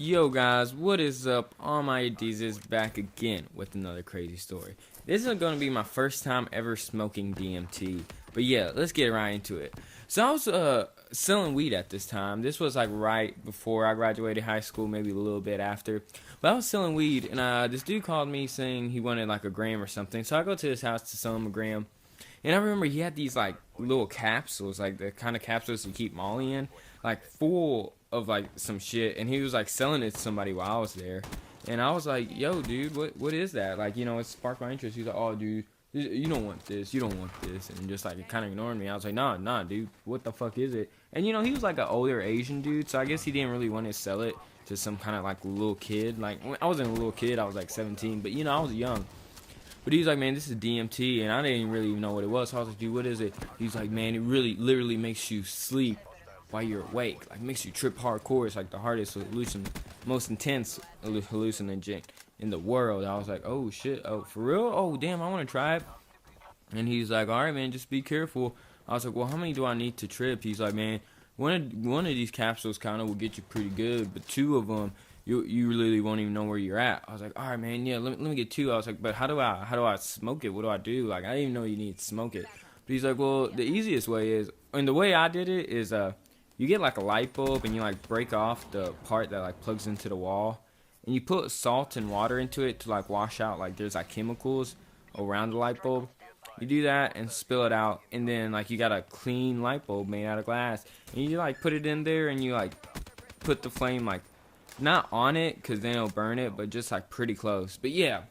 Yo guys, what is up? All my IDs is back again with another crazy story. This is going to be my first time ever smoking DMT. But yeah, let's get right into it. So I was selling weed at this time. This was like right before I graduated high school, maybe a little bit after. But I was selling weed and this dude called me saying he wanted like a gram or something. So I go to his house to sell him a gram. And I remember he had these like little capsules, like the kind of capsules you keep Molly in, like full of like some shit. And he was like selling it to somebody while I was there. And I was like, yo, dude, what is that? Like, it sparked my interest. He's like, oh, dude, you don't want this. You don't want this. And just like, it kind of ignored me. I was like, nah, dude, what the fuck is it? And he was like an older Asian dude. So I guess he didn't really want to sell it to some kind of like little kid. Like, I wasn't a little kid. I was like 17. But, I was young. But he's like, man, this is DMT, and I didn't really even know what it was. So I was like, dude, what is it? He's like, man, it really, literally makes you sleep while you're awake. Like, makes you trip hardcore. It's like the hardest most intense hallucinogen in the world. I was like, oh, shit. Oh, for real? Oh, damn, I want to try it. And he's like, all right, man, just be careful. I was like, well, how many do I need to trip? He's like, man, one of these capsules kind of will get you pretty good, but two of them, you really won't even know where you're at. I was like, all right, man, yeah, let me get two. I was like, but how do I smoke it? What do I do? Like, I didn't even know you need to smoke it. But he's like, well, the easiest way is, and the way I did it is, you get like a light bulb and you like break off the part that like plugs into the wall, and you put salt and water into it to like wash out like there's like chemicals around the light bulb. You do that and spill it out, and then like you got a clean light bulb made out of glass, and you like put it in there, and you like put the flame like not on it because then it'll burn it, but just like pretty close. But yeah,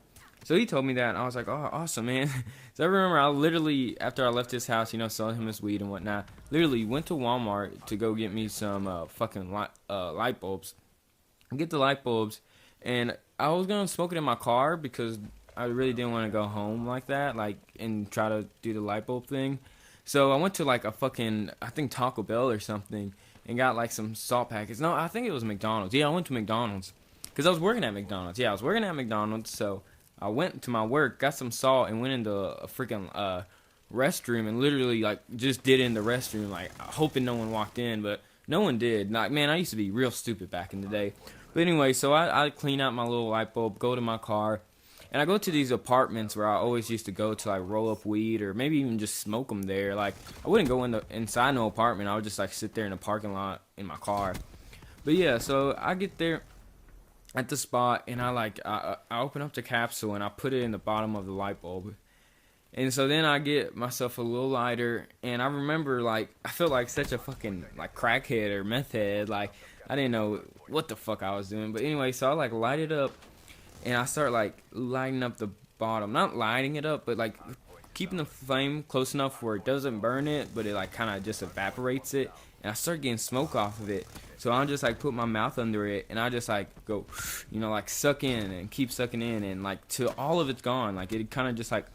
so he told me that, and I was like, oh, awesome, man. So I remember I literally, after I left his house, selling him his weed and whatnot, literally went to Walmart to go get me some fucking light bulbs. Get the light bulbs, and I was gonna smoke it in my car because I really didn't want to go home like that, like, and try to do the light bulb thing. So I went to like a fucking, I think Taco Bell or something, and got like some salt packets. No, I think it was McDonald's. Yeah, I went to McDonald's because I was working at McDonald's. Yeah, I was working at McDonald's, so I went to my work, got some salt, and went into a freaking restroom and literally like just did it in the restroom, like hoping no one walked in, but no one did. Like, man, I used to be real stupid back in the day. But anyway, so I clean out my little light bulb, go to my car, and I go to these apartments where I always used to go to like roll up weed or maybe even just smoke them there. Like, I wouldn't go inside no apartment. I would just like sit there in the parking lot in my car. But yeah, so I get there at the spot, and I open up the capsule and I put it in the bottom of the light bulb. And so then I get myself a little lighter, and I remember like I felt like such a fucking like crackhead or meth head. Like, I didn't know what the fuck I was doing. But anyway, so I like light it up. And I start like lighting up the bottom, not lighting it up, but like keeping the flame close enough where it doesn't burn it, but it like kind of just evaporates it. And I start getting smoke off of it. So I'll just like put my mouth under it, and I just like go, like suck in and keep sucking in, and like till all of it's gone. Like, it kind of just like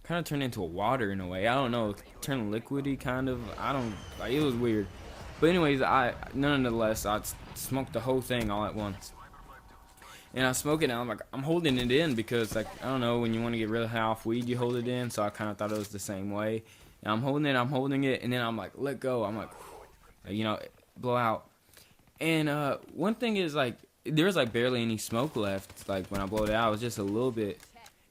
turned into a water in a way. I don't know, turned liquidy kind of. I don't like, it was weird. But anyways, nonetheless I smoked the whole thing all at once. And I smoke it, and I'm like, I'm holding it in because, like, I don't know, when you want to get really high off weed, you hold it in. So I kind of thought it was the same way. And I'm holding it, and then I'm like, let go. I'm like, blow out. And one thing is, like, there's like barely any smoke left. Like, when I blow it out, it was just a little bit.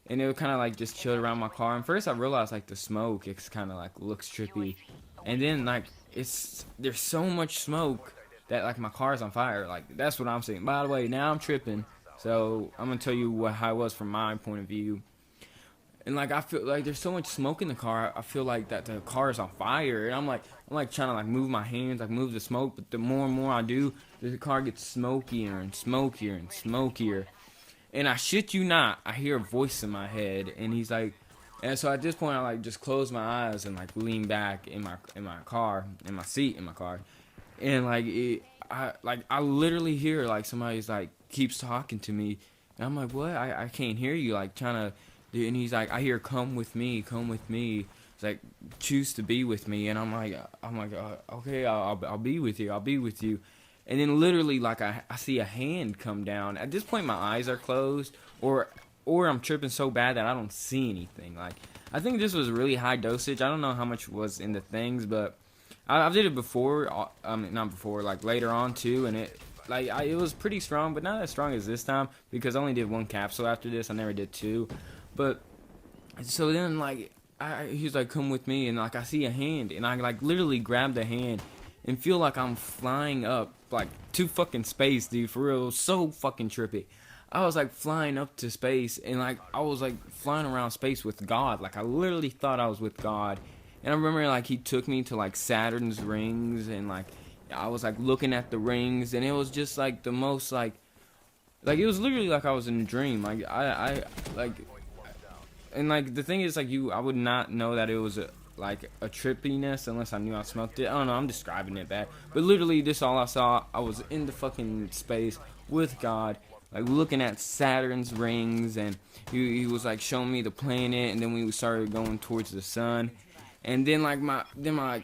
And it would kind of like just chilled around my car. And first I realized like the smoke, it's kind of like looks trippy. And then like there's so much smoke that like my car's on fire. Like, that's what I'm saying. By the way, now I'm tripping. So I'm gonna tell you how it was from my point of view. And like, I feel like there's so much smoke in the car. I feel like that the car is on fire. And I'm like trying to like move my hands, like move the smoke. But the more and more I do, the car gets smokier and smokier and smokier. And I shit you not, I hear a voice in my head, and he's like, and so at this point I like just close my eyes and like lean back in my car, in my seat in my car, and like I literally hear like somebody's like keeps talking to me, and I'm like, what? I can't hear you, like trying to, and he's like, I hear come with me. It's like, choose to be with me. And I'm like okay, I'll be with you. And then literally like I see a hand come down. At this point my eyes are closed, or I'm tripping so bad that I don't see anything. Like, I think this was really high dosage. I don't know how much was in the things, but I did it before. Not before, like later on too, and it like it was pretty strong, but not as strong as this time because I only did one capsule after this. I never did two, but so then like he was like, come with me, and like I see a hand, and I like literally grab the hand and feel like I'm flying up like to fucking space, dude. For real, it was so fucking trippy. I was like flying up to space, and like I was like flying around space with God. Like I literally thought I was with God. And I remember like he took me to like Saturn's rings, and like I was like looking at the rings, and it was just like the most like it was literally like I was in a dream. Like I like, and like the thing is like I would not know that it was like a trippiness unless I knew I smelt it. I don't know, I'm describing it bad, but literally this all I saw. I was in the fucking space with God, like looking at Saturn's rings, and he was like showing me the planet, and then we started going towards the sun. And then like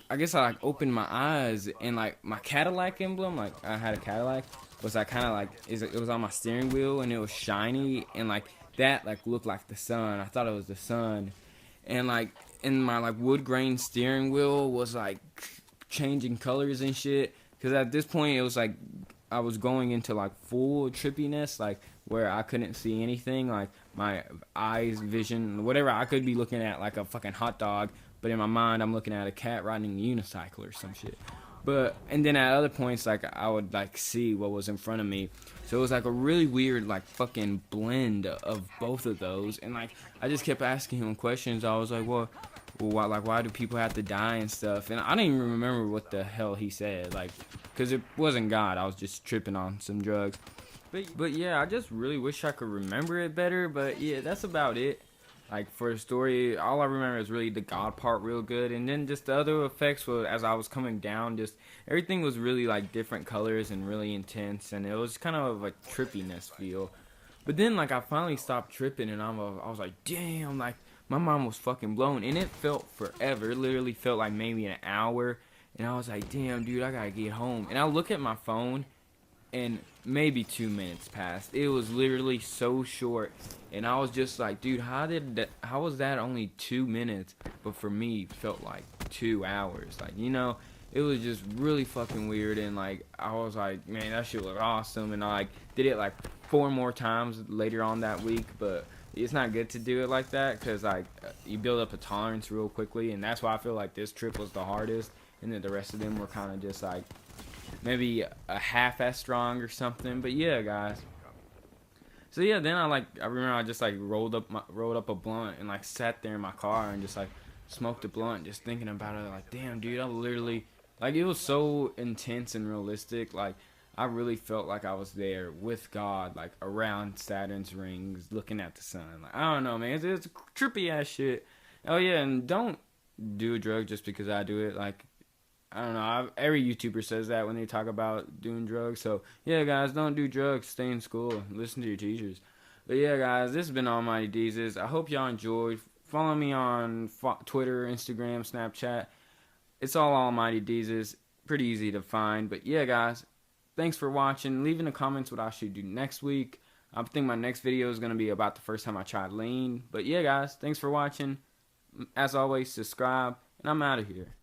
I guess I like opened my eyes, and like my Cadillac emblem, like I had a Cadillac, was like kind of like it was on my steering wheel, and it was shiny, and like that like looked like the sun. I thought it was the sun, and like in my like wood grain steering wheel was like changing colors and shit. Cause at this point it was like I was going into like full trippiness, like where I couldn't see anything, like my eyes, vision, whatever. I could be looking at like a fucking hot dog, but in my mind I'm looking at a cat riding a unicycle or some shit. But and then at other points like I would like see what was in front of me. So it was like a really weird like fucking blend of both of those. And like I just kept asking him questions. I was like, well why do people have to die and stuff? And I didn't even remember what the hell he said, like, because it wasn't God. I was just tripping on some drugs. But yeah, I just really wish I could remember it better. But yeah, that's about it. Like for the story, all I remember is really the God part real good, and then just the other effects was as I was coming down, just everything was really like different colors and really intense, and it was kind of a trippiness feel. But then like I finally stopped tripping, and I was like, damn, like my mind was fucking blown, and it felt forever. It literally felt like maybe an hour, and I was like, damn, dude, I gotta get home. And I look at my phone, and maybe 2 minutes passed. It was literally so short, and I was just like, dude, how was that only 2 minutes? But for me, it felt like 2 hours. Like, you know, it was just really fucking weird, and like I was like, man, that shit was awesome, and I like did it like 4 more times later on that week, but it's not good to do it like that because like you build up a tolerance real quickly, and that's why I feel like this trip was the hardest, and then the rest of them were kind of just like maybe a half as strong or something. But yeah, guys. So yeah, then I remember I just like rolled up a blunt and like sat there in my car and just like smoked a blunt, just thinking about it. Like, damn, dude, I literally like it was so intense and realistic. Like I really felt like I was there with God, like around Saturn's rings, looking at the sun. Like I don't know, man, it's trippy ass shit. Oh yeah, and don't do a drug just because I do it. Like I don't know. Every YouTuber says that when they talk about doing drugs. So, yeah, guys, don't do drugs. Stay in school. Listen to your teachers. But, yeah, guys, this has been Almighty Deezus. I hope y'all enjoyed. Follow me on Twitter, Instagram, Snapchat. It's all Almighty Deezus. Pretty easy to find. But, yeah, guys, thanks for watching. Leave in the comments what I should do next week. I think my next video is going to be about the first time I tried lean. But, yeah, guys, thanks for watching. As always, subscribe. And I'm out of here.